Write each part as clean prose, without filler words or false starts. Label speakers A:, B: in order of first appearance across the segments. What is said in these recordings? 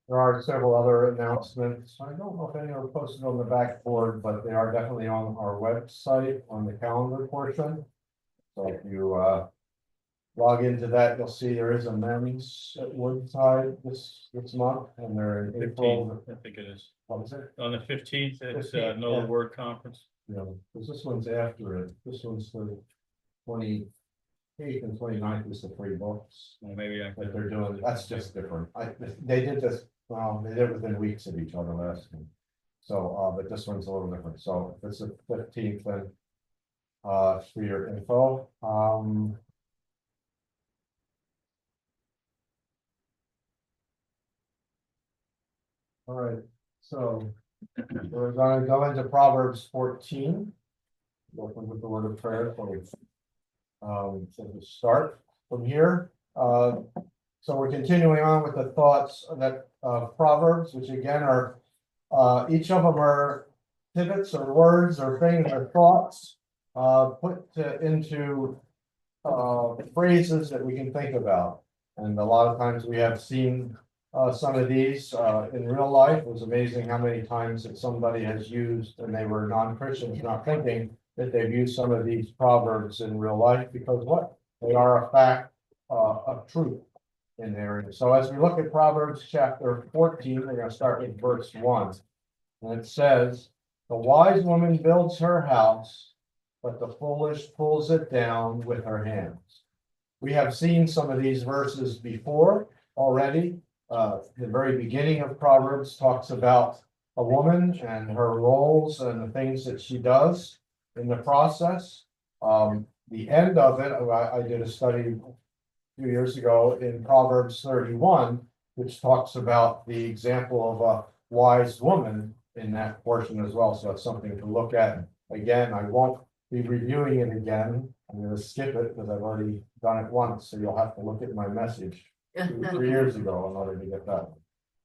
A: There are several other announcements. I don't know if any are posted on the backboard, but they are definitely on our website on the calendar portion. So if you log into that, you'll see there is a men's at Woodside this month, and they're in April.
B: I think it is.
A: What was it?
B: On the 15th, it's
A: 15th,
B: no
A: yeah.
B: word conference.
A: No, because this one's after it. This one's the 28th and 29th is the free books.
B: Well, maybe I
A: But
B: could.
A: they're doing, that's just different. They did this, they did it within weeks of each other last time. So, but this one's a little different. So if it's the 15th, then for your info. All right, so we're going to go into Proverbs 14. Open with the word of prayer. So to start from here. So we're continuing on with the thoughts that Proverbs, which again are each of them are pivots or words or things or thoughts put into phrases that we can think about. And a lot of times we have seen some of these in real life. It was amazing how many times that somebody has used, and they were non-Christians, not thinking that they've used some of these proverbs in real life, because what? They are a fact of truth in there. So as we look at Proverbs chapter 14, we're going to start with verse 1. And it says, "The wise woman builds her house, but the foolish pulls it down with her hands." We have seen some of these verses before already. The very beginning of Proverbs talks about a woman and her roles and the things that she does in the process. The end of it, I did a study a few years ago in Proverbs 31, which talks about the example of a wise woman in that portion as well. So it's something to look at. Again, I won't be reviewing it again. I'm going to skip it because I've already done it once. So you'll have to look at my message 3 years ago in order to get that.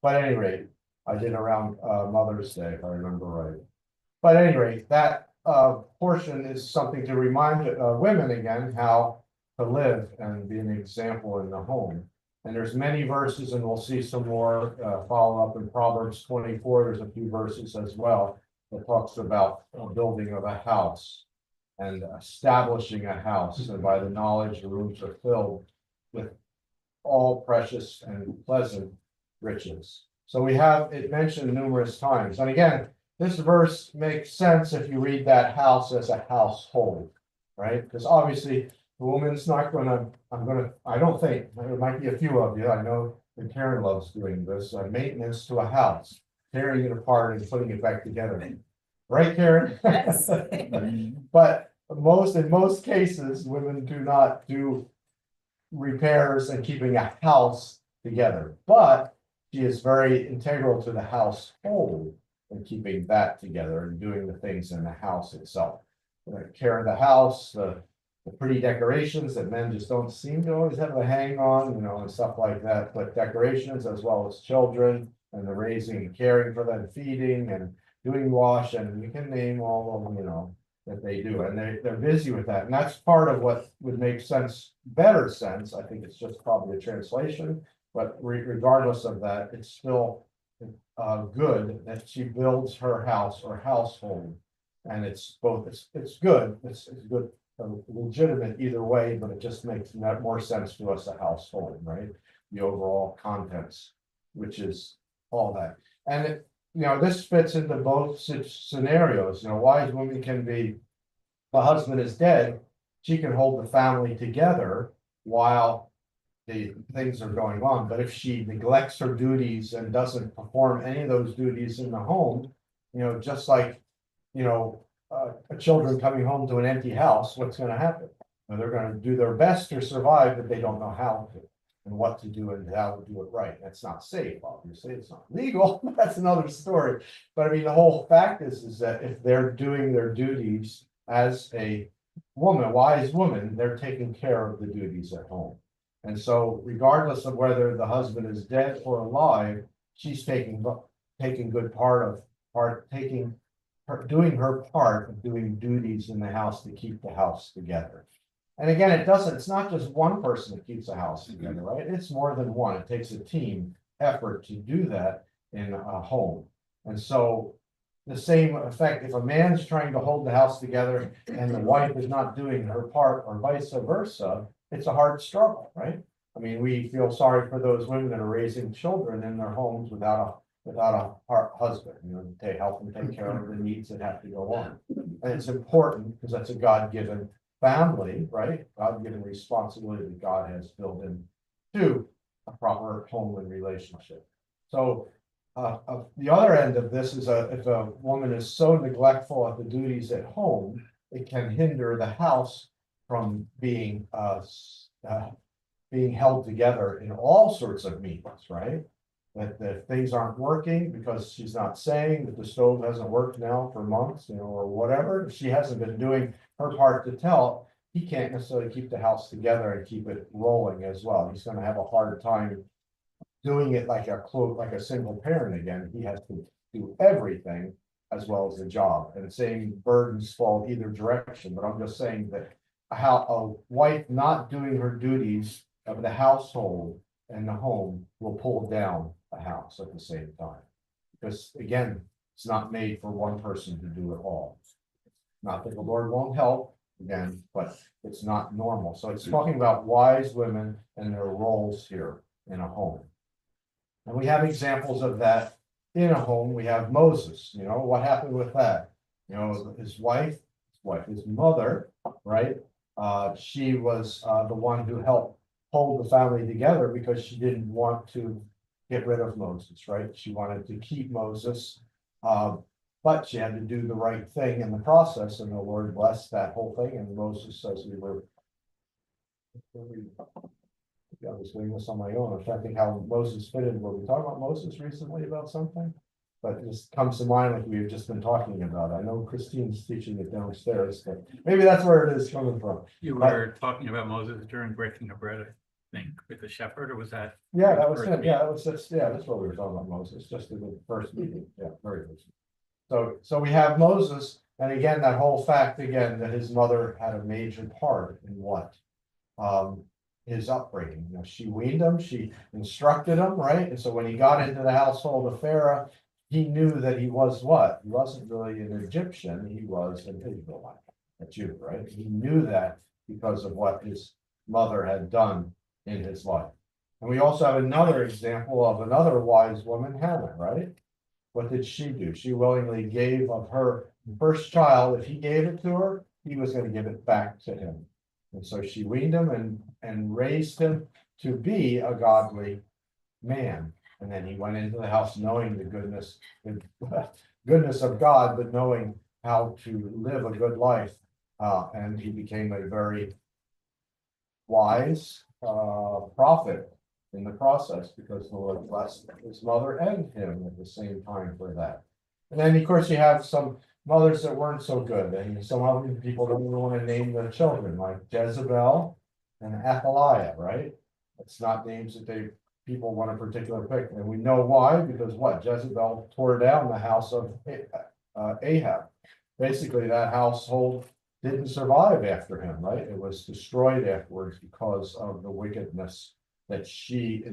A: But at any rate, I did around Mother's Day, if I remember right. But at any rate, that portion is something to remind women again how to live and be an example in the home. And there's many verses, and we'll see some more follow up in Proverbs 24. There's a few verses as well that talks about building of a house and establishing a house, and by the knowledge the rooms are filled with all precious and pleasant riches. So we have it mentioned numerous times. And again, this verse makes sense if you read that house as a household, right? Because obviously the woman's not gonna, I don't think, there might be a few of you, I know that Karen loves doing this, maintenance to a house, tearing it apart and putting it back together. Right, Karen?
C: Yes.
A: But in most cases, women do not do repairs and keeping a house together, but she is very integral to the household and keeping that together and doing the things in the house itself. Care of the house, the pretty decorations that men just don't seem to always have a hang on, and stuff like that, but decorations as well as children and the raising and caring for them, feeding and doing wash, and you can name all of them, that they do, and they're busy with that, and that's part of what would make better sense. I think it's just probably a translation, but regardless of that, it's still good that she builds her house or household, and it's both. It's good. It's good, legitimate either way, but it just makes more sense to us a household, right? The overall contents, which is all that, and this fits into both scenarios. Wise woman can be, the husband is dead, she can hold the family together while the things are going on. But if she neglects her duties and doesn't perform any of those duties in the home, just like, children coming home to an empty house, what's going to happen? They're going to do their best to survive, but they don't know how to. And what to do and how to do it right. That's not safe, obviously. It's not legal. That's another story. But I mean, the whole fact is that if they're doing their duties as a woman, a wise woman, they're taking care of the duties at home. And so, regardless of whether the husband is dead or alive, she's taking good doing her part of doing duties in the house to keep the house together. And again, it's not just one person that keeps a house together, right? It's more than one. It takes a team. effort to do that in a home. And so the same effect, if a man's trying to hold the house together and the wife is not doing her part or vice versa, it's a hard struggle, right? I mean, we feel sorry for those women that are raising children in their homes without a husband, to help them take care of the needs that have to go on. And it's important because that's a God-given family, right? God-given responsibility that God has built in to a proper home and relationship. So the other end of this is if a woman is so neglectful of the duties at home, it can hinder the house from being held together in all sorts of means, right? That things aren't working because she's not saying that the stove hasn't worked now for months, or whatever. She hasn't been doing her part to tell. He can't necessarily keep the house together and keep it rolling as well. He's going to have a hard time doing it like a single parent again. He has to do everything as well as the job, and same burdens fall either direction. But I'm just saying that how a wife not doing her duties of the household and the home will pull down a house at the same time. Because again, it's not made for one person to do it all. Not that the Lord won't help again, but it's not normal. So it's talking about wise women and their roles here in a home. And we have examples of that in a home. We have Moses, what happened with that? His mother, right? She was the one who helped hold the family together because she didn't want to get rid of Moses, right? She wanted to keep Moses, but she had to do the right thing in the process, and the Lord blessed that whole thing. And Moses says I was doing this on my own. I'm trying to think how Moses fit in. Were we talking about Moses recently about something? But it just comes to mind like we've just been talking about. I know Christine's teaching it downstairs, but maybe that's where it is coming from.
B: You were talking about Moses during breaking of bread, I think, with the shepherd, or was that?
A: Yeah, that was it. Yeah, that's what we were talking about, Moses, just in the first meeting. Yeah, very good. So we have Moses, and again, that whole fact again that his mother had a major part in what? His upbringing. She weaned him, she instructed him, right? And so when he got into the household of Pharaoh, he knew that he was what? He wasn't really an Egyptian, he was an Israelite, a Jew, right? He knew that because of what his mother had done in his life. And we also have another example of another wise woman, Hannah, right? What did she do? She willingly gave of her first child. If he gave it to her, he was going to give it back to him. And so she weaned him and raised him to be a godly man. And then he went into the house knowing the goodness of God, but knowing how to live a good life. And he became a very wise prophet in the process, because the Lord blessed his mother and him at the same time for that. And then, of course, you have some mothers that weren't so good, and some other people don't even want to name their children, like Jezebel and Athaliah, right? It's not names that people want to particularly pick, and we know why, because what? Jezebel tore down the house of Ahab. Basically, that household didn't survive after him, right? It was destroyed afterwards because of the wickedness that she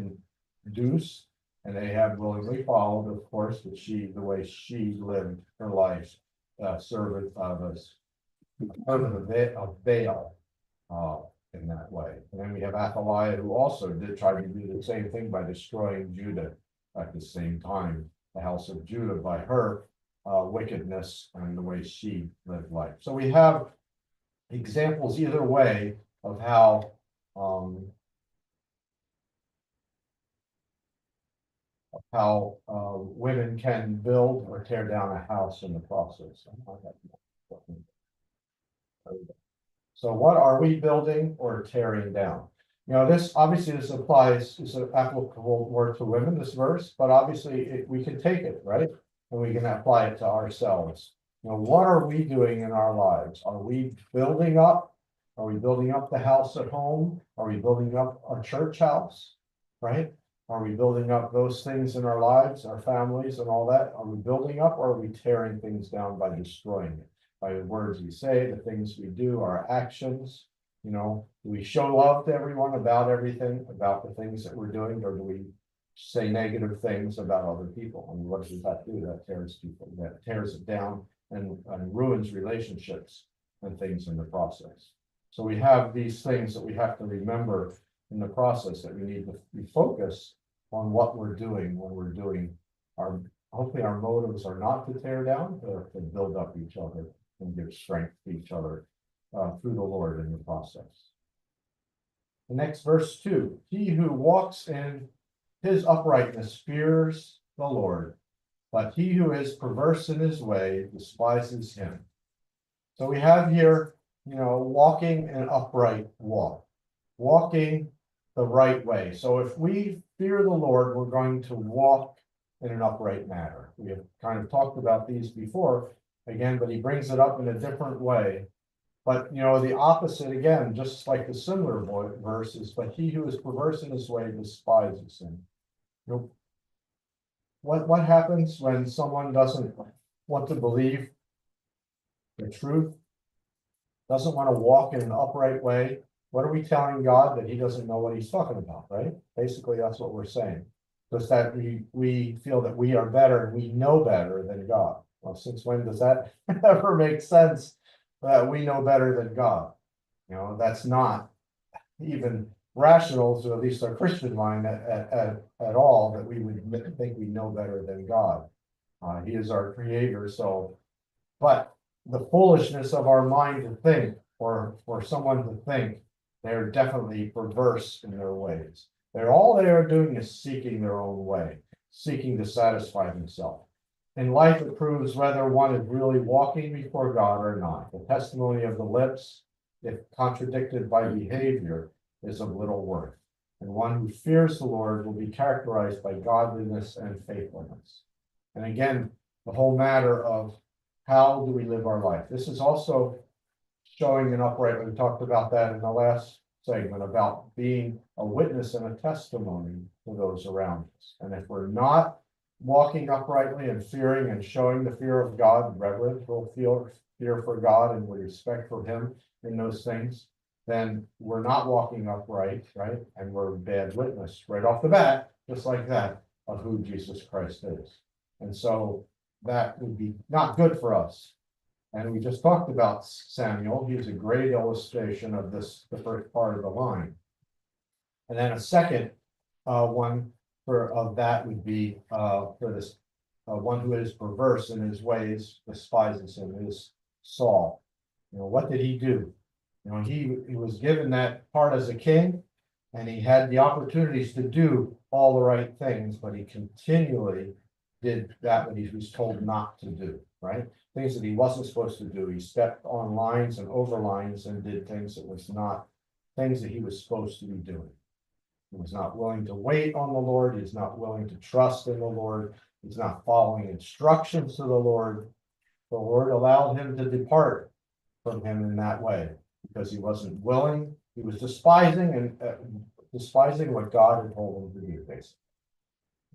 A: induced, and Ahab willingly followed, of course, but the way she lived her life, servant of Baal in that way. And then we have Athaliah, who also did try to do the same thing by destroying Judah at the same time, the house of Judah, by her wickedness and the way she lived life. So we have examples either way of how women can build or tear down a house in the process. So what are we building or tearing down? This obviously is an applicable word to women, this verse, but obviously we can take it, right? And we can apply it to ourselves. What are we doing in our lives? Are we building up? Are we building up the house at home? Are we building up a church house, right? Are we building up those things in our lives, our families and all that? Are we building up, or are we tearing things down by destroying it? By the words we say, the things we do, our actions, do we show love to everyone about everything, about the things that we're doing, or do we say negative things about other people. And what does that do? That tears people, that tears it down and ruins relationships and things in the process. So we have these things that we have to remember in the process, that we need to be focused on what we're doing when we're doing our, hopefully our motives are not to tear down, but to build up each other and give strength to each other through the Lord in the process. The next verse 2, he who walks in his uprightness fears the Lord, but he who is perverse in his way despises him. So we have here, walking an upright walk, walking the right way. So if we fear the Lord, we're going to walk in an upright manner. We have kind of talked about these before, again, but he brings it up in a different way. But, the opposite, again, just like the similar verses, but he who is perverse in his way despises him. What happens when someone doesn't want to believe the truth, doesn't want to walk in an upright way? What are we telling God? That he doesn't know what he's talking about, right? Basically, that's what we're saying. Just that we feel that we are better and we know better than God. Well, since when does that ever make sense, that we know better than God? That's not even rational to at least our Christian mind at all, that we would think we know better than God. He is our creator. So, but the foolishness of our mind to think, or for someone to think, they're definitely perverse in their ways. All they are doing is seeking their own way, seeking to satisfy themselves. In life, it proves whether one is really walking before God or not. The testimony of the lips, if contradicted by behavior, is of little worth. And one who fears the Lord will be characterized by godliness and faithfulness. And again, the whole matter of how do we live our life? This is also showing an upright. We talked about that in the last segment, about being a witness and a testimony to those around us. And if we're not walking uprightly and fearing and showing the fear of God, reverential fear for God and respect for him in those things, then we're not walking upright, right? And we're a bad witness right off the bat, just like that, of who Jesus Christ is. And so that would be not good for us. And we just talked about Samuel. He was a great illustration of this, the first part of the line. And then a second one of that would be for this one who is perverse in his ways despises him, is Saul. What did he do? He was given that part as a king, and he had the opportunities to do all the right things, but he continually did that what he was told not to do, right? Things that he wasn't supposed to do. He stepped on lines and over lines and did things that was not things that he was supposed to be doing. He was not willing to wait on the Lord. He's not willing to trust in the Lord. He's not following instructions to the Lord. The Lord allowed him to depart from him in that way because he wasn't willing. He was despising what God had told him to do, basically.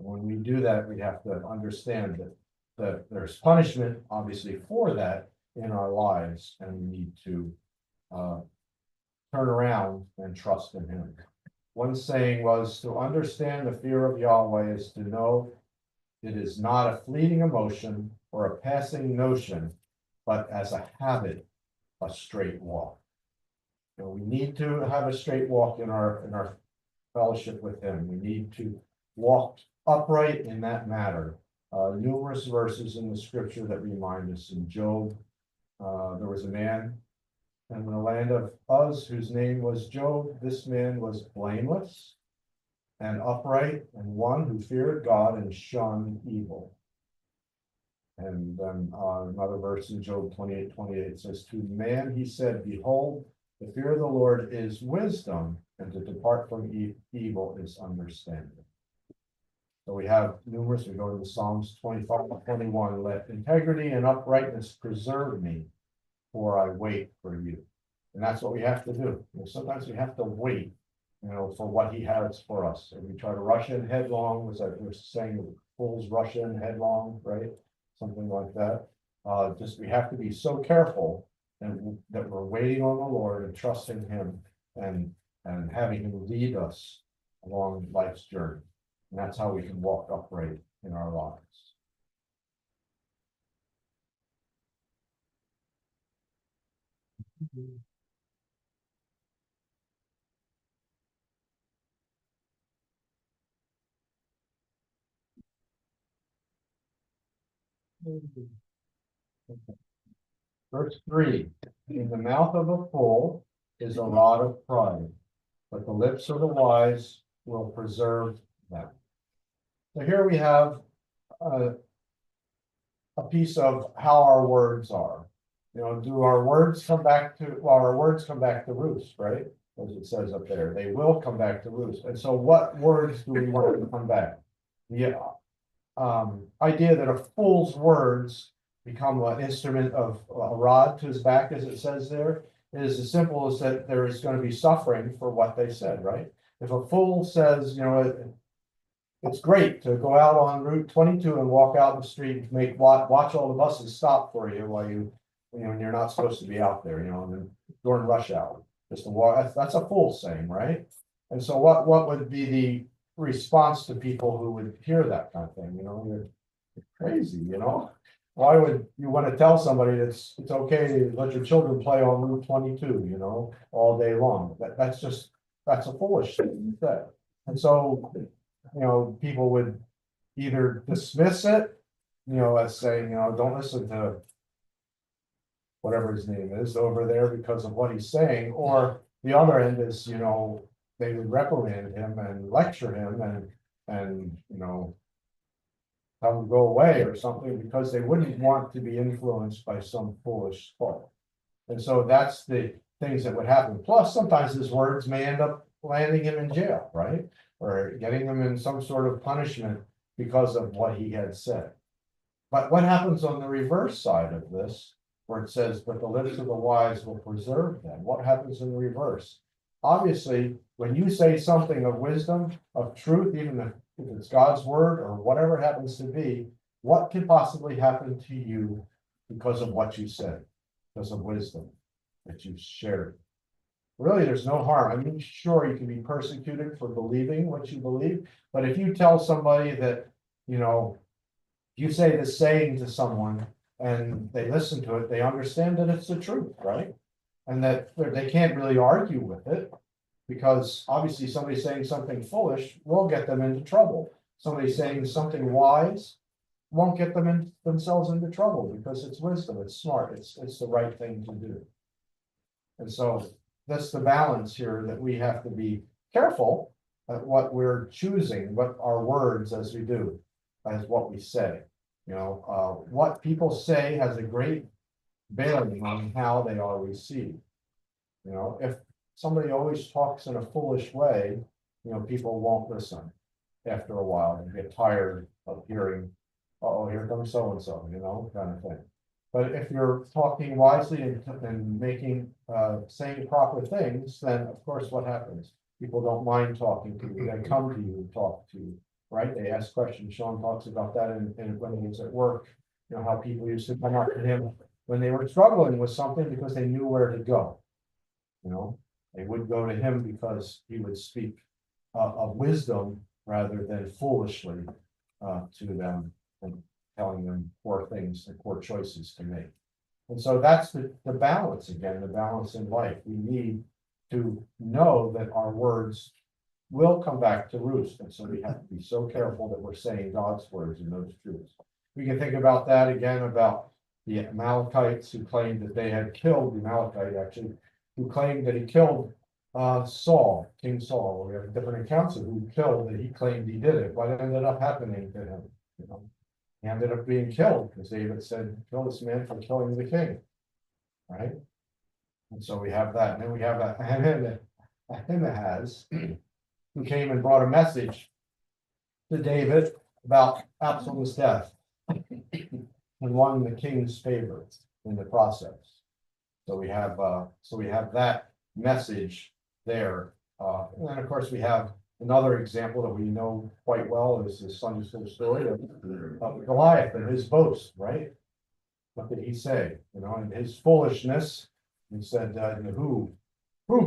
A: And when we do that, we have to understand that there's punishment, obviously, for that in our lives, and we need to turn around and trust in him. One saying was, to understand the fear of Yahweh is to know it is not a fleeting emotion or a passing notion, but as a habit, a straight walk. We need to have a straight walk in our fellowship with him. We need to walk upright in that matter. Numerous verses in the scripture that remind us. In Job, there was a man in the land of Uz whose name was Job. This man was blameless and upright, and one who feared God and shunned evil. And then another verse in Job 28:28 says, to man he said, behold, the fear of the Lord is wisdom, and to depart from evil is understanding. So we have numerous, we go to Psalms 25:21, let integrity and uprightness preserve me, for I wait for you. And that's what we have to do. Sometimes we have to wait, for what he has for us. And we try to rush in headlong, as I was saying, fools rush in headlong, right? Something like that. We have to be so careful that we're waiting on the Lord and trusting him and having him lead us along life's journey. And that's how we can walk upright in our lives. Verse 3, in the mouth of a fool is a rod of pride, but the lips of the wise will preserve them. So here we have a piece of how our words are. You know, do our words come back to, well, our words come back to roost, right? As it says up there, they will come back to roost. And so what words do we want to come back? The idea that a fool's words become an instrument of a rod to his back, as it says there, is as simple as that there is going to be suffering for what they said, right? If a fool says, you know, it's great to go out on Route 22 and walk out in the street, watch all the buses stop for you while you know, and you're not supposed to be out there, you know, and during rush hour, just to walk. That's a fool saying, right? And so what would be the response to people who would hear that kind of thing? You know, you're crazy, you know? Why would you want to tell somebody it's okay to let your children play on Route 22, you know, all day long? That's a foolish thing to say. And so, you know, people would either dismiss it, you know, as saying, you know, don't listen to whatever his name is over there because of what he's saying, or the other end is, you know, they would reprimand him and lecture him and you know, have him go away or something because they wouldn't want to be influenced by some foolish thought. And so that's the things that would happen. Plus, sometimes his words may end up landing him in jail, right? Or getting him in some sort of punishment because of what he had said. But what happens on the reverse side of this, where it says, but the lips of the wise will preserve them? What happens in the reverse? Obviously, when you say something of wisdom, of truth, even if it's God's word or whatever it happens to be, what could possibly happen to you because of what you said, because of wisdom that you shared? Really, there's no harm. I mean, sure, you can be persecuted for believing what you believe, but if you tell somebody that, you know, you say this saying to someone and they listen to it, they understand that it's the truth, right? And that they can't really argue with it, because obviously somebody saying something foolish will get them into trouble. Somebody saying something wise won't get them themselves into trouble because it's wisdom, it's smart, it's the right thing to do. And so that's the balance here, that we have to be careful at what we're choosing, what our words as we do, as what we say. You know, what people say has a great bearing on how they are received. You know, if somebody always talks in a foolish way, you know, people won't listen after a while and get tired of hearing, oh, here comes so and so, you know, kind of thing. But if you're talking wisely and making saying proper things, then of course what happens? People don't mind talking to you. They come to you and talk to you, right? They ask questions. Sean talks about that in when he was at work. You know, how people used to come up to him when they were struggling with something because they knew where to go. You know, they would go to him because he would speak of wisdom rather than foolishly to them and telling them poor things and poor choices to make. And so that's the balance again, the balance in life. We need to know that our words will come back to roost. And so we have to be so careful that we're saying God's words and those truths. We can think about that again, about the Amalekites who claimed that they had killed the Amalekite, actually, who claimed that he killed Saul, King Saul. We have different accounts of who killed that he claimed he did it. What ended up happening to him? You know, he ended up being killed because David said, kill this man for killing the king. Right? And so we have that. And then we have Ahimaaz, who came and brought a message to David about Absalom's death and won the king's favor in the process. So we have that message there. And then of course we have another example that we know quite well, is the Sunday school story of Goliath and his boast, right? What did he say? You know, and his foolishness, he said, who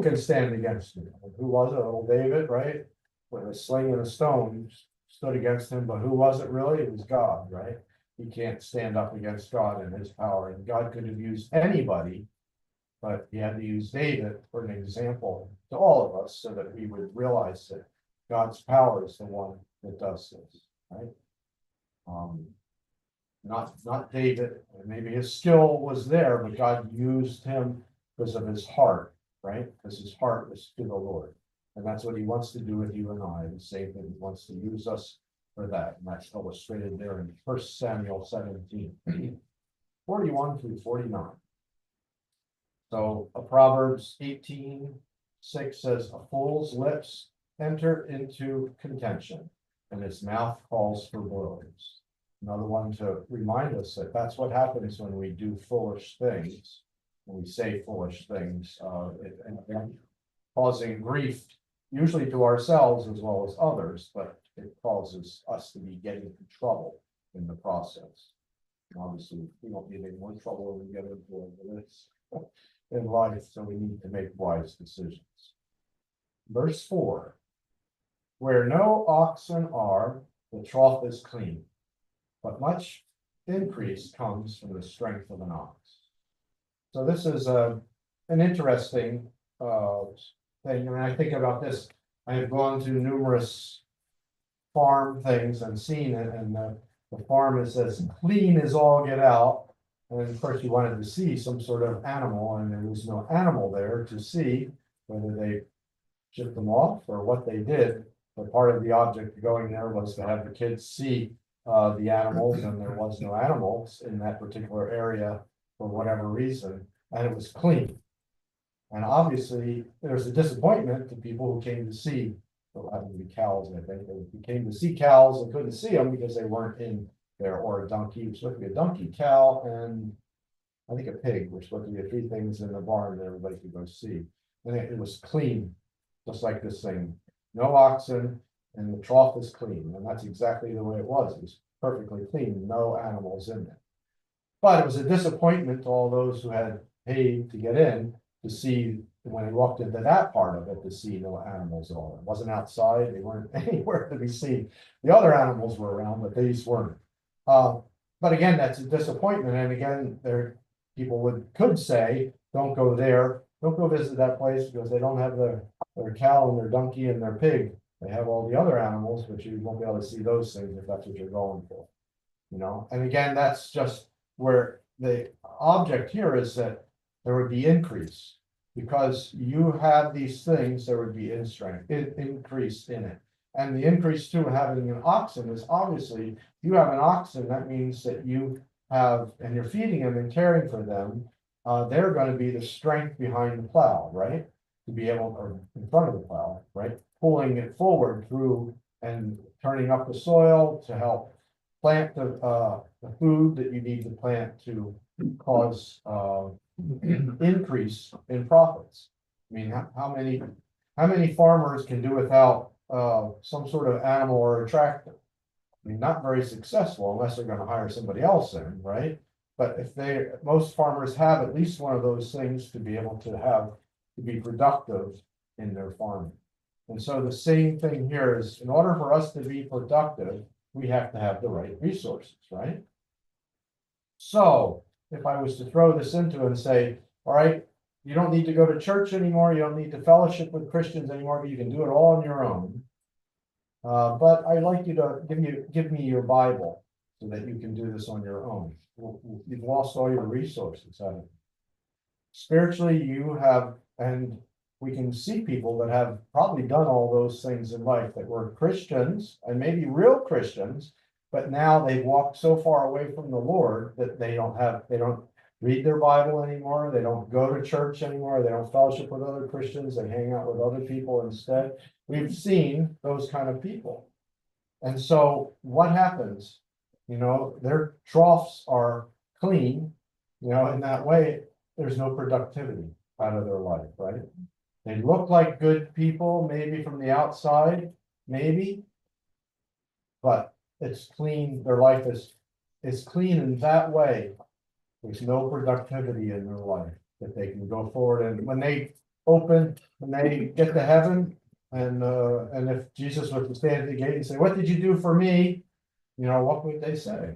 A: can stand against me? And who was it? Old David, right? With a sling and a stone, stood against him, but who was it really? It was God, right? He can't stand up against God and his power, and God could have used anybody, but he had to use David for an example to all of us so that we would realize that God's power is the one that does this, right? Not David, and maybe his skill was there, but God used him because of his heart, right? Because his heart was to the Lord. And that's what he wants to do with you and I, the same thing, he wants to use us for that, and that's illustrated there in 1 Samuel 17, 41 through 49. So Proverbs 18:6 says, a fool's lips enter into contention, and his mouth calls for blows. Another one to remind us that that's what happens when we do foolish things, when we say foolish things, and causing grief, usually to ourselves as well as others, but it causes us to be getting into trouble in the process. And obviously, we don't need any more trouble when we get into this in life, so we need to make wise decisions. Verse 4, where no oxen are, the trough is clean, but much increase comes from the strength of an ox. So this is an interesting thing. When I think about this, I have gone to numerous farm things and seen it, and the farm is as clean as all get out. And of course, you wanted to see some sort of animal, and there was no animal there to see whether they shipped them off or what they did. But part of the object of going there was to have the kids see the animals, and there was no animals in that particular area for whatever reason, and it was clean. And obviously, there's a disappointment to people who came to see, well, having to be cows, I think, they came to see cows and couldn't see them because they weren't in there, or a donkey. It was supposed to be a donkey, cow, and I think a pig were supposed to be the three things in the barn that everybody could go see. And it was clean, just like this thing. No oxen, and the trough is clean, and that's exactly the way it was. It was perfectly clean, no animals in there. But it was a disappointment to all those who had paid to get in to see, when they walked into that part of it, to see no animals at all. It wasn't outside, they weren't anywhere to be seen. The other animals were around, but these weren't. But again, that's a disappointment. And again, people could say, don't go there, don't go visit that place because they don't have their cow and their donkey and their pig. They have all the other animals, but you won't be able to see those things if that's what you're going for. You know, and again, that's just where the object here is, that there would be increase. Because you have these things, there would be increase in it. And the increase too, having an oxen, is obviously, you have an oxen, that means that you have, and you're feeding them and caring for them, they're going to be the strength behind the plow, right? To be able, or in front of the plow, right? Pulling it forward through and turning up the soil to help plant the food that you need to plant to cause increase in profits. I mean, how many farmers can do without some sort of animal or a tractor? I mean, not very successful unless they're going to hire somebody else in, right? But if most farmers have at least one of those things to be able to be productive in their farming. And so the same thing here is, in order for us to be productive, we have to have the right resources, right? So if I was to throw this into and say, all right, you don't need to go to church anymore, you don't need to fellowship with Christians anymore, but you can do it all on your own. But I'd like you to give me your Bible so that you can do this on your own. You've lost all your resources, haven't you? Spiritually, you have, and we can see people that have probably done all those things in life, that were Christians and maybe real Christians, but now they've walked so far away from the Lord that they don't read their Bible anymore. They don't go to church anymore. They don't fellowship with other Christians. They hang out with other people instead. We've seen those kind of people. And so what happens? You know, their troughs are clean, you know, in that way, there's no productivity out of their life, right? They look like good people, maybe from the outside, maybe, but it's clean. Their life is clean in that way. There's no productivity in their life that they can go forward. And when they get to heaven, And if Jesus was to stand at the gate and say, "What did you do for me?" What would they say?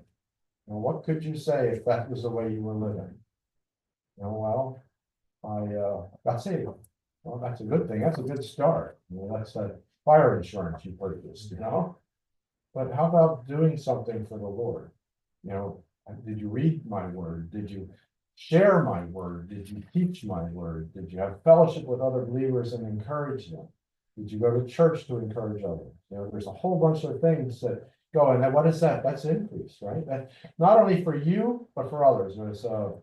A: What could you say if that was the way you were living? Well, I got saved. Well, that's a good thing. That's a good start. That's that fire insurance you purchased. But how about doing something for the Lord? Did you read my word? Did you share my word? Did you teach my word? Did you have fellowship with other believers and encourage them? Did you go to church to encourage others? There's a whole bunch of things that go, and what is that? That's increase, right? That not only for you, but for others. There's a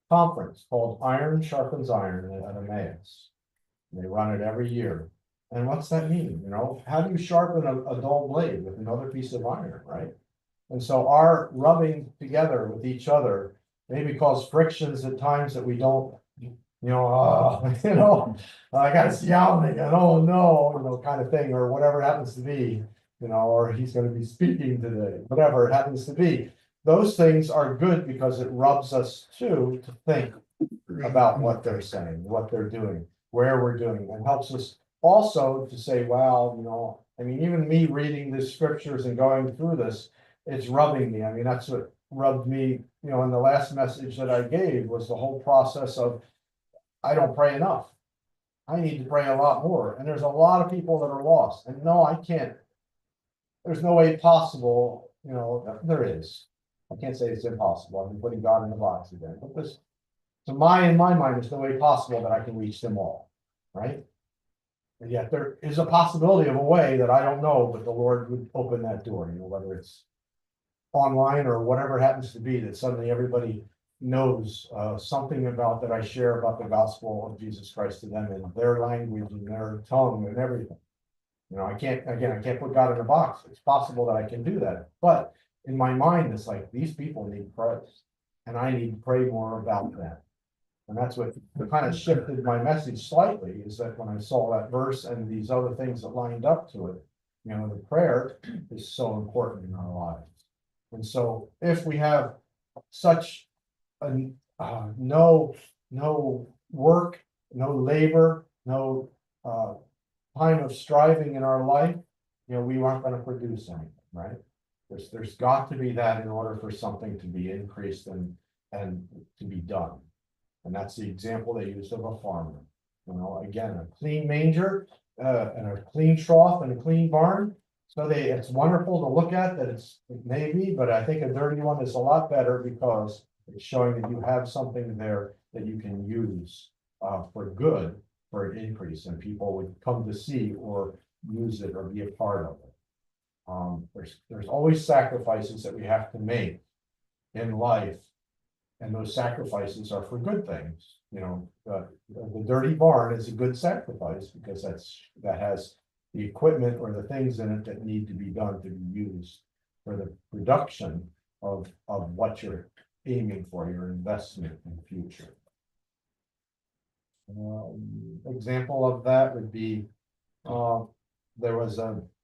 A: conference called Iron Sharpens Iron at Emmaus. They run it every year. And what's that mean? How do you sharpen a dull blade with another piece of iron, right? And so our rubbing together with each other maybe cause frictions at times that we don't, I got to yell and oh no, kind of thing, or whatever it happens to be, or he's going to be speaking today, whatever it happens to be. Those things are good because it rubs us to think about what they're saying, what they're doing, where we're doing, and helps us also to say, wow, even me reading the scriptures and going through this, it's rubbing me. That's what rubbed me, in the last message that I gave was the whole process of, I don't pray enough. I need to pray a lot more. And there's a lot of people that are lost. And no, I can't. There's no way possible, there is. I can't say it's impossible. I'm putting God in the box again. But this, in my mind, there's no way possible that I can reach them all, right? And yet there is a possibility of a way that I don't know, but the Lord would open that door, whether it's online or whatever it happens to be, that suddenly everybody knows something about that I share about the gospel of Jesus Christ to them in their language and their tongue and everything. I can't put God in a box. It's possible that I can do that. But in my mind, it's like these people need Christ, and I need to pray more about that. And that's what kind of shifted my message slightly, is that when I saw that verse and these other things that lined up to it, the prayer is so important in our lives. And so if we have such no work, no labor, no time of striving in our life, we aren't going to produce anything, right? There's got to be that in order for something to be increased and to be done. And that's the example they use of a farmer. Again, a clean manger and a clean trough and a clean barn. So it's wonderful to look at that it's maybe, but I think a dirty one is a lot better because it's showing that you have something there that you can use for good, for an increase, and people would come to see or use it or be a part of it. There's always sacrifices that we have to make in life, and those sacrifices are for good things. The dirty barn is a good sacrifice because that has the equipment or the things in it that need to be done to be used for the production of what you're aiming for, your investment in the future. Example of that would be there was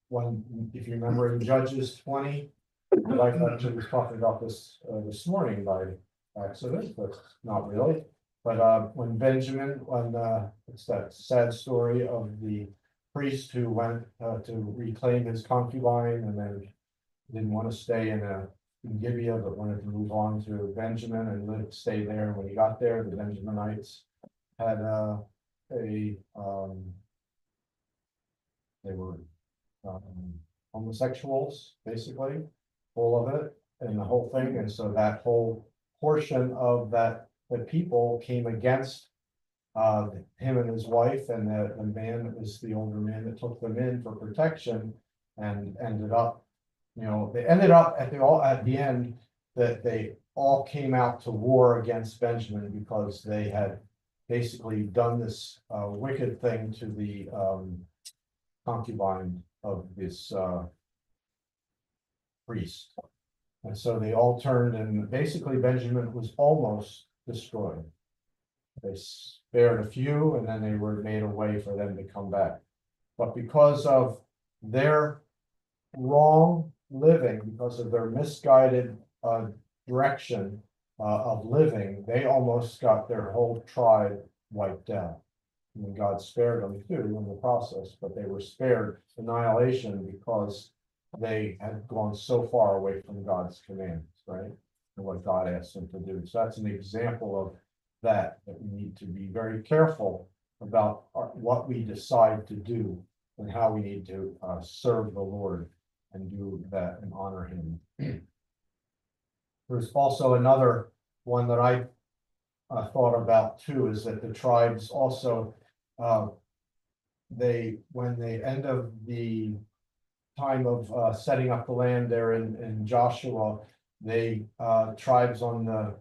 A: one, if you remember, in Judges 20. I actually was talking about this this morning by accident, but not really. But when it's that sad story of the priest who went to reclaim his concubine and then didn't want to stay in Gibeah, but wanted to move on to Benjamin and stay there. When he got there, the Benjaminites had they were homosexuals, basically, full of it, and the whole thing. And so that whole portion of the people came against him and his wife, and the man that was the older man that took them in for protection, and ended up, they ended up at the end that they all came out to war against Benjamin because they had basically done this wicked thing to the concubine of this priest. And so they all turned, and basically Benjamin was almost destroyed. They spared a few, and then they were made a way for them to come back. But because of their wrong living, because of their misguided direction of living, they almost got their whole tribe wiped out. And God spared them too in the process, but they were spared annihilation because they had gone so far away from God's commands, right? And what God asked them to do. So that's an example of that we need to be very careful about what we decide to do and how we need to serve the Lord and do that and honor him. There's also another one that I thought about too, is that the tribes also, when the end of the time of setting up the land there in Joshua, they tribes on the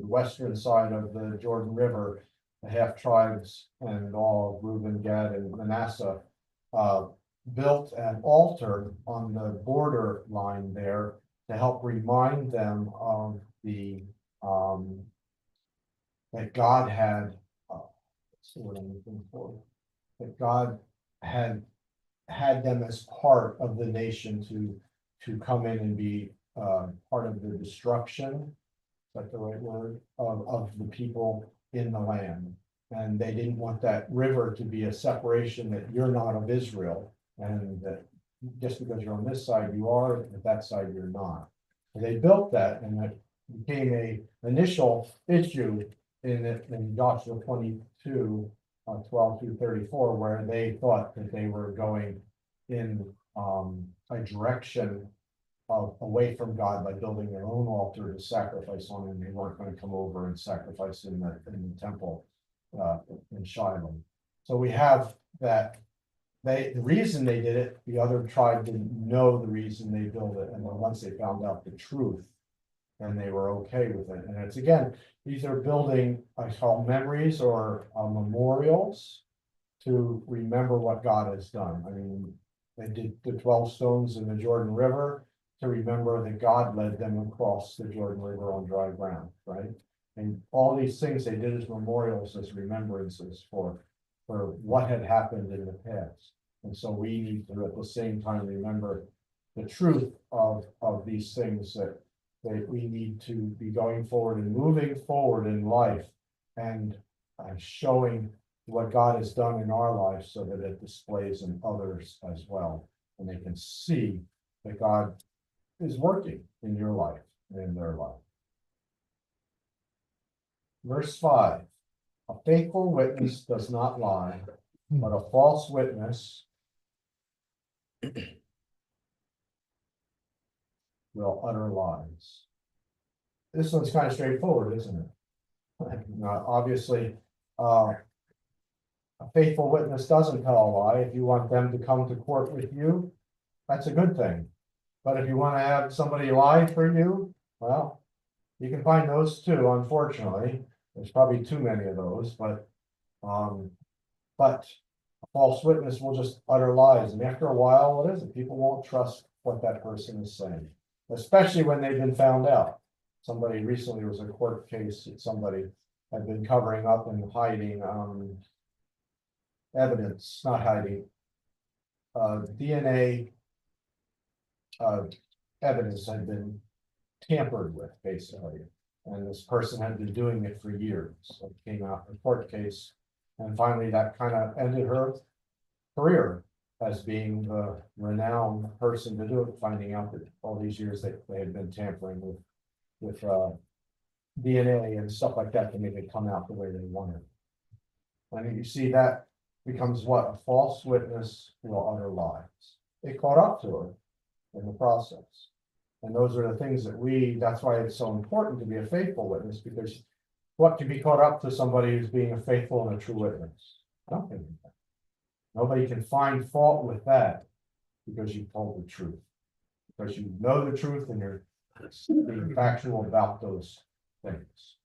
A: western side of the Jordan River, the half tribes and all Reuben, Gad, and Manasseh, built an altar on the border line there to help remind them of the that God had let's see what I'm looking for, that God had them as part of the nation to come in and be part of the destruction, is that the right word, of the people in the land. And they didn't want that river to be a separation, that you're not of Israel, and that just because you're on this side you are, and that side you're not. And they built that, and it became a initial issue in Joshua 22, 12 through 34, where they thought that they were going in a direction of away from God by building their own altar to sacrifice on, and they weren't going to come over and sacrifice in the temple in Shiloh. So we have that the reason they did it, the other tribe didn't know the reason they built it, and then once they found out the truth, then they were okay with it. And it's again, these are building, I call memories or memorials to remember what God has done. I mean, they did the 12 stones in the Jordan River to remember that God led them across the Jordan River on dry ground, right? And all these things they did as memorials, as remembrances for what had happened in the past. And so we need to at the same time remember the truth of these things, that we need to be going forward and moving forward in life and showing what God has done in our lives so that it displays in others as well. And they can see that God is working in your life and in their life. Verse 5, a faithful witness does not lie, but a false witness will utter lies. This one's kind of straightforward, isn't it? Now, obviously, a faithful witness doesn't tell a lie. If you want them to come to court with you, that's a good thing. But if you want to have somebody lie for you, well, you can find those too, unfortunately. There's probably too many of those, but a false witness will just utter lies. And after a while, what is it? People won't trust what that person is saying, especially when they've been found out. Somebody recently, was a court case that somebody had been covering up and hiding evidence, not hiding, DNA evidence had been tampered with, basically. And this person had been doing it for years. So it came out in a court case. And finally, that kind of ended her career as being the renowned person to do it, finding out that all these years they had been tampering with DNA and stuff like that to make it come out the way they wanted. And you see that becomes what? A false witness will utter lies. It caught up to her in the process. And those are the things that that's why it's so important to be a faithful witness, because what can be caught up to somebody who's being a faithful and a true witness? Nothing. Nobody can find fault with that because you told the truth. Because you know the truth and you're being factual about those things.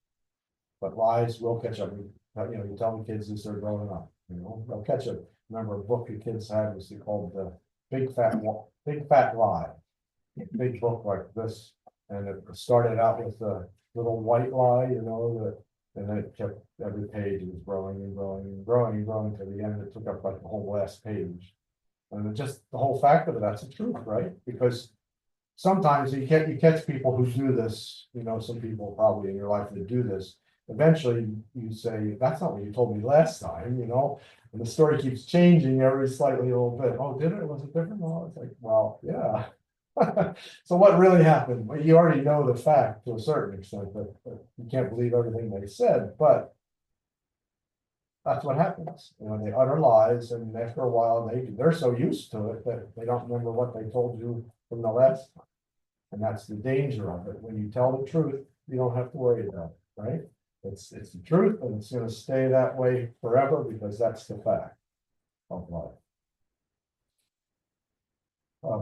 A: But lies will catch up. You tell the kids as they're growing up, they'll catch up. Remember a book your kids had was called the Big Fat Lie. Big book like this, and it started out with a little white lie, and then it kept, every page was growing and growing and growing and growing to the end. It took up like the whole last page, and just the whole fact of it, that's the truth, right? Because sometimes you catch people who do this. Some people probably in your life that do this, eventually you say, that's not what you told me last time, you know? And the story keeps changing every slightly a little bit. Oh, did it? Was it different? Well, it's like, well, yeah. So what really happened? Well, you already know the fact to a certain extent, but you can't believe everything they said, but that's what happens. You know, they utter lies, and after a while, they're so used to it that they don't remember what they told you from the last time. And that's the danger of it. When you tell the truth, you don't have to worry about it, right? It's the truth, and it's gonna stay that way forever because that's the fact of life.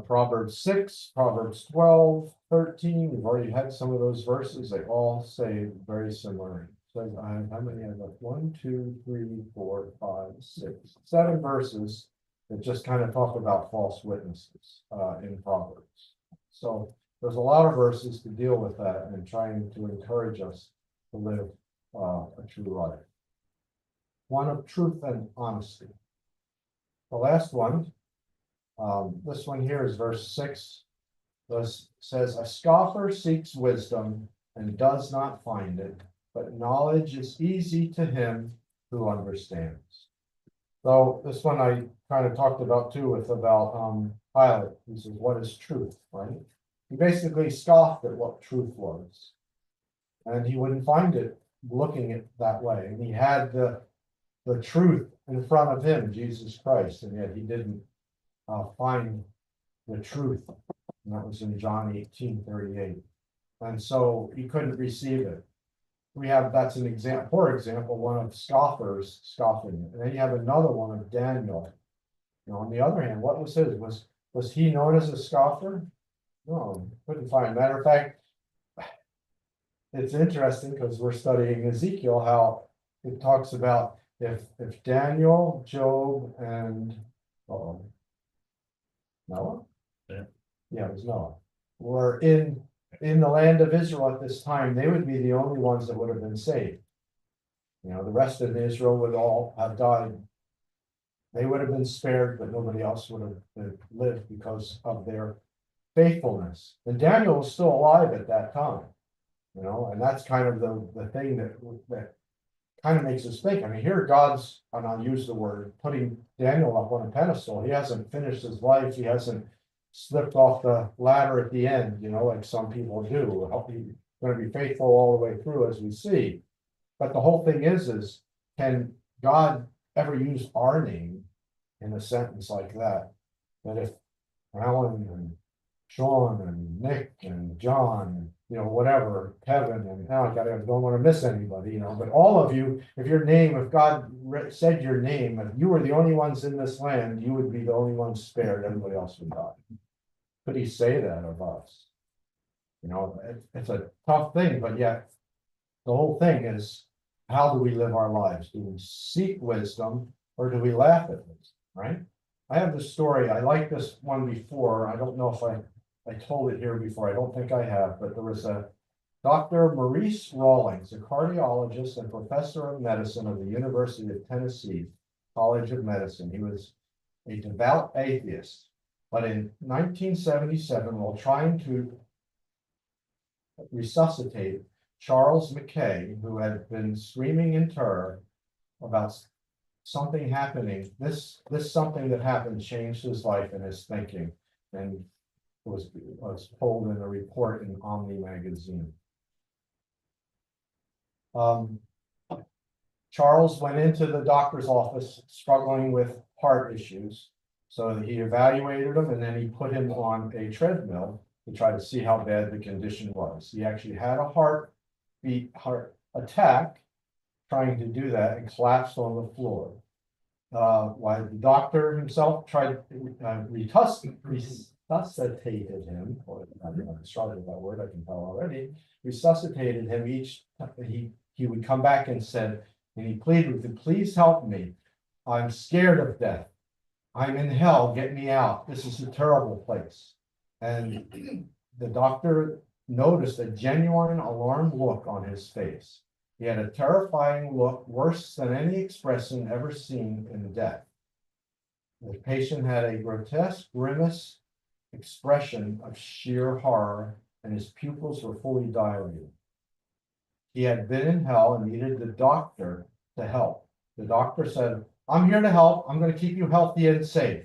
A: Proverbs 6, Proverbs 12, 13, we've already had some of those verses. They all say very similar. So I have, how many? I have 1, 2, 3, 4, 5, 6, 7 verses that just kind of talk about false witnesses in Proverbs. So there's a lot of verses to deal with that and trying to encourage us to live a true life. One of truth and honesty. The last one, this one here is verse 6. This says, a scoffer seeks wisdom and does not find it, but knowledge is easy to him who understands. So this one I kind of talked about too, with about Pilate. He says, what is truth, right? He basically scoffed at what truth was. And he wouldn't find it looking at that way. And he had the truth in front of him, Jesus Christ, and yet he didn't find the truth. And that was in John 18:38. And so he couldn't receive it. That's an example, for example, one of scoffers scoffing it. And then you have another one of Daniel. You know, on the other hand, what was his? Was he known as a scoffer? No, couldn't find. Matter of fact, it's interesting because we're studying Ezekiel, how it talks about if Daniel, Job, and Noah? Yeah, it was Noah. Were in the land of Israel at this time, they would be the only ones that would have been saved. You know, the rest of Israel would all have died. They would have been spared, but nobody else would have lived because of their faithfulness. And Daniel was still alive at that time, you know, and that's kind of the thing that kind of makes us think. I mean, here God's, and I'll use the word, putting Daniel up on a pedestal. He hasn't finished his life. He hasn't slipped off the ladder at the end, you know, like some people do. He's going to be faithful all the way through, as we see. But the whole thing is can God ever use our name in a sentence like that? That if Alan and Sean and Nick and John, you know, whatever, Kevin, and now I don't want to miss anybody, you know, but all of you, if God said your name, if you were the only ones in this land, you would be the only ones spared, everybody else would die. Could he say that of us? You know, it's a tough thing, but yet the whole thing is, how do we live our lives? Do we seek wisdom or do we laugh at wisdom, right? I have this story. I like this one before. I don't know if I told it here before. I don't think I have, but there was a Dr. Maurice Rawlings, a cardiologist and professor of medicine of the University of Tennessee College of Medicine. He was a devout atheist, but in 1977, while trying to resuscitate Charles Mackay, who had been screaming in terror about something happening, this something that happened changed his life and his thinking, and was told in a report in Omni magazine. Charles went into the doctor's office struggling with heart issues, so he evaluated him and then he put him on a treadmill to try to see how bad the condition was. He actually had a heart attack trying to do that and collapsed on the floor. While the doctor himself tried to resuscitated him, or I'm struggling with that word, I can tell already, resuscitated him each he would come back and said, and he pleaded with him, please help me. I'm scared of death. I'm in hell, get me out. This is a terrible place. And the doctor noticed a genuine alarmed look on his face. He had a terrifying look, worse than any expression ever seen in death. The patient had a grotesque, grimace expression of sheer horror, and his pupils were fully dilated. he had been in hell and needed the doctor to help. The doctor said, I'm here to help. I'm going to keep you healthy and safe.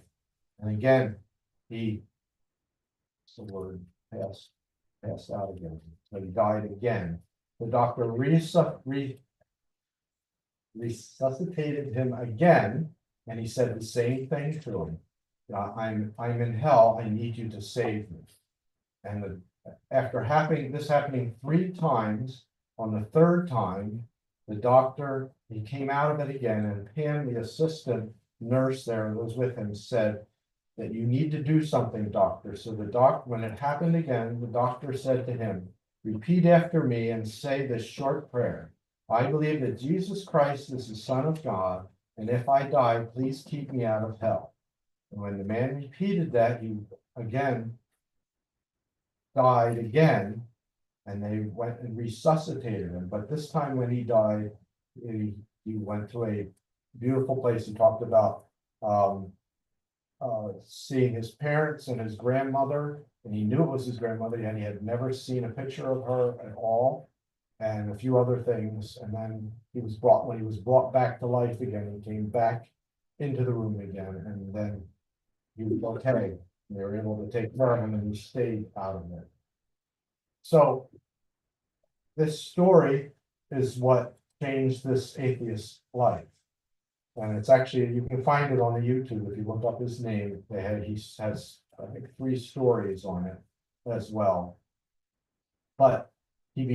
A: And again, what's the word, passed out again, but he died again. The doctor resuscitated him again, and he said the same thing to him. I'm in hell, I need you to save me. And after happening 3 times, on the 3rd time, the doctor, he came out of it again, and Pam, the assistant nurse there who was with him, said that you need to do something, doctor. So when it happened again, the doctor said to him, repeat after me and say this short prayer. I believe that Jesus Christ is the Son of God, and if I die, please keep me out of hell. And when the man repeated that, he again died again, and they went and resuscitated him. But this time when he died, he went to a beautiful place. He talked about seeing his parents and his grandmother, and he knew it was his grandmother, and he had never seen a picture of her at all, and a few other things. And then when he was brought back to life again, he came back into the room again, and then he was okay. They were able to take care of him, and he stayed out of it. So this story is what changed this atheist's life. And it's actually, you can find it on the YouTube if you look up his name. He has, I think, 3 stories on it as well. But he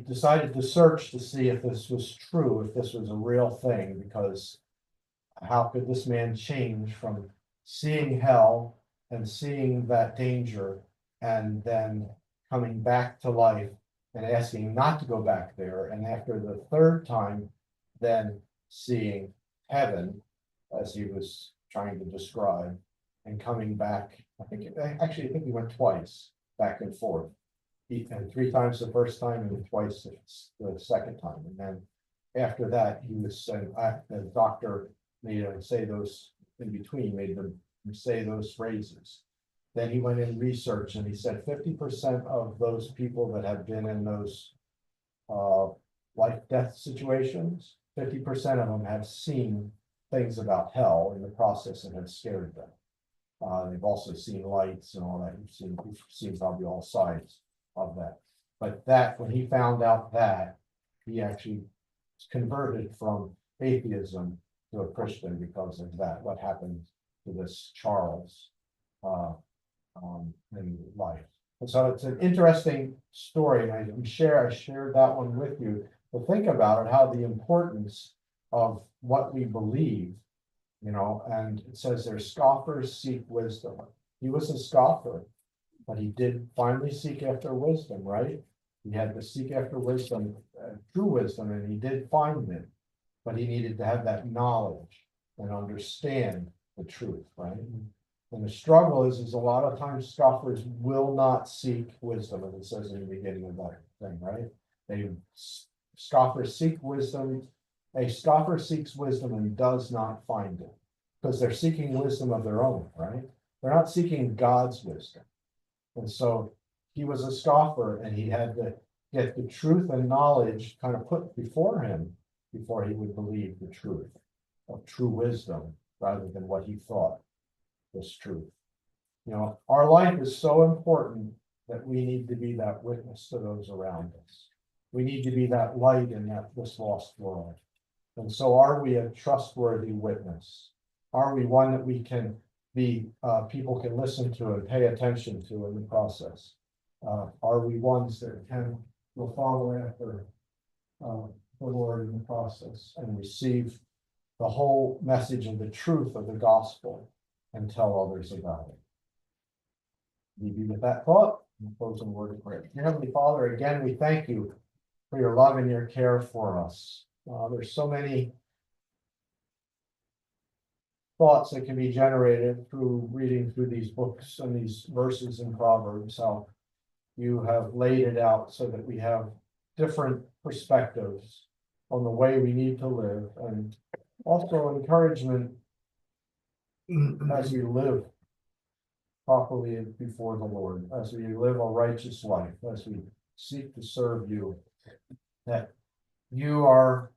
A: decided to search to see if this was true, if this was a real thing, because how could this man change from seeing hell and seeing that danger and then coming back to life and asking not to go back there, and after the 3rd time, then seeing heaven, as he was trying to describe, and coming back. I think he went twice back and forth. And 3 times the first time, and twice the 2nd time. And then after that, he was sent. The doctor made him say those in between, made them say those phrases. Then he went in research, and he said 50% of those people that have been in those life-death situations, 50% of them have seen things about hell in the process that have scared them. They've also seen lights and all that. We've seen probably all sides of that. But when he found out that, he actually converted from atheism to a Christian because of that. What happened to this Charles in life? And so it's an interesting story, and I shared that one with you. But think about it, how the importance of what we believe, and it says there's scoffers seek wisdom. He was a scoffer, but he did finally seek after wisdom, right? He had to seek after wisdom, true wisdom, and he did find it. But he needed to have that knowledge and understand the truth, right? And the struggle is a lot of times scoffers will not seek wisdom, as it says in the beginning of that thing, right? Scoffers seek wisdom. A scoffer seeks wisdom and does not find it, because they're seeking wisdom of their own, right? They're not seeking God's wisdom. And so he was a scoffer, and he had to get the truth and knowledge kind of put before him before he would believe the truth of true wisdom rather than what he thought was truth. Our life is so important that we need to be that witness to those around us. We need to be that light in this lost world. And so are we a trustworthy witness? Are we one that we can be, people can listen to and pay attention to in the process? Are we ones that will follow after the Lord in the process and receive the whole message and the truth of the gospel and tell others about it? Leave you with that thought and close in a word of prayer. Dear Heavenly Father, again, we thank you for your love and your care for us. There's so many thoughts that can be generated through reading through these books and these verses in Proverbs, how you have laid it out so that we have different perspectives on the way we need to live, and also encouragement as we live properly before the Lord, as we live a righteous life, as we seek to serve you, that you are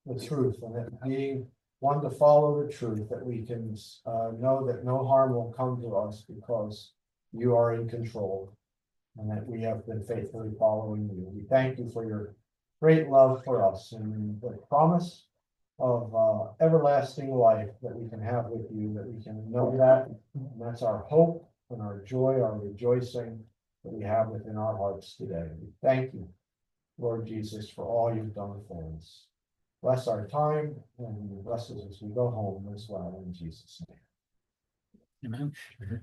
A: the truth, and that being one to follow the truth, that we can know that no harm will come to us because you are in control, and that we have been faithfully following you. We thank you for your great love for us and the promise of everlasting life that we can have with you, that we can know that, and that's our hope and our joy, our rejoicing that we have within our hearts today. We thank you, Lord Jesus, for all you've done for us. Bless our time and bless us as we go home as well, in Jesus' name.
B: Amen.